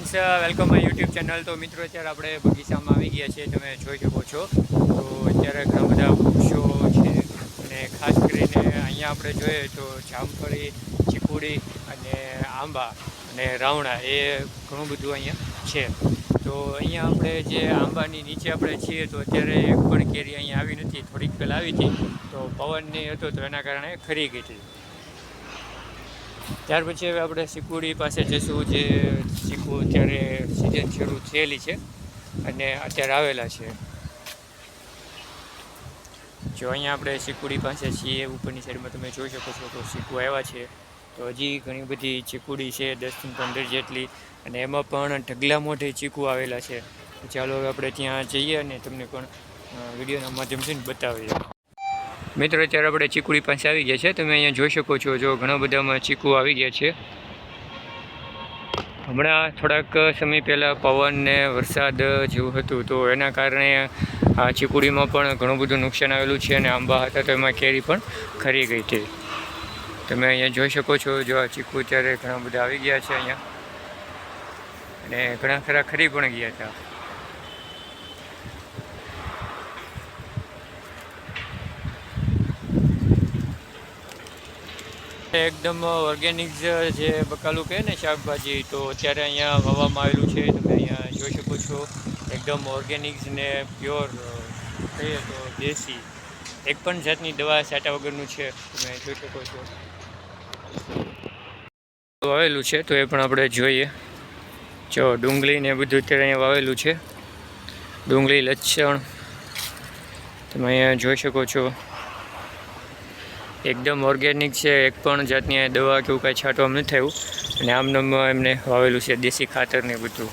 Friends, welcome my YouTube channel. તો મિત્રો, અત્યારે આપણે બગીચામાં આવી ગયા છીએ, તમે જોઈ શકો છો. તો અત્યારે ઘણા બધા વૃક્ષો છે અને ખાસ કરીને અહીંયા આપણે જોઈએ તો જામફળી, ચીકુડી અને આંબા અને રાવણા એ ઘણું બધું અહીંયા છે. તો અહીંયા આપણે જે આંબાની નીચે આપણે છીએ તો અત્યારે એક પણ કેરી અહીંયા આવી નથી. થોડીક પહેલાં આવી હતી તો પવન નહીં હતો તો એના કારણે ખરી ગઈ હતી. ત્યાર પછી હવે આપણે ચીકુડી પાસે જઈશું, જે ચીકુ અત્યારે સિઝન શરૂ થયેલી છે અને અત્યારે આવેલા છે. જો અહીંયા આપણે ચીકુડી પાસે છીએ, ઉપરની સાઈડમાં તમે જોઈ શકો છો તો ચીકુ આવ્યા છે. તો હજી ઘણી બધી ચીકુડી છે, 10થી 15 જેટલી, અને એમાં પણ ઢગલા મોઢે ચીકુ આવેલા છે. ચાલો હવે આપણે ત્યાં જઈએ અને તમને પણ વિડીયોના માધ્યમથી બતાવીએ. મિત્રો, અત્યારે આપણે ચીકુડી પાસે આવી ગયા છે. તમે અહીંયા જોઈ શકો છો, જો ઘણા બધામાં ચીકુ આવી ગયા છે. હમણાં થોડાક સમય પહેલાં પવન ને વરસાદ જેવું હતું તો એના કારણે આ ચીકુડીમાં પણ ઘણું બધું નુકસાન આવેલું છે અને આંબા હતા તો એમાં કેરી પણ ખરી ગઈ હતી. તમે અહીંયા જોઈ શકો છો, જો આ ચીકુ અત્યારે ઘણા બધા આવી ગયા છે અહીંયા, અને ઘણા ખરા ખરી પણ ગયા હતા. એકદમ ઓર્ગેનિક જે બકાલું કહે ને શાકભાજી, તો અત્યારે અહીંયા વાવવામાં આવેલું છે. તમે અહીંયા જોઈ શકો છો, એકદમ ઓર્ગેનિક ને પ્યોર કહીએ તો દેશી, એક પણ જાતની દવા છાંટા વગરનું છે. તમે જોઈ શકો છો વાવેલું છે. તો એ પણ આપણે જોઈએ. જો ડુંગળી ને બધું અત્યારે અહીંયા વાવેલું છે, ડુંગળી, લસણ તમે અહીંયા જોઈ શકો છો. એકદમ ઓર્ગેનિક છે, એક પણ જાતની દવા કે એવું કાંઈ છાંટવામાં નથી થયું અને આમનામ એમને વાવેલું છે, દેશી ખાતર ને બધું.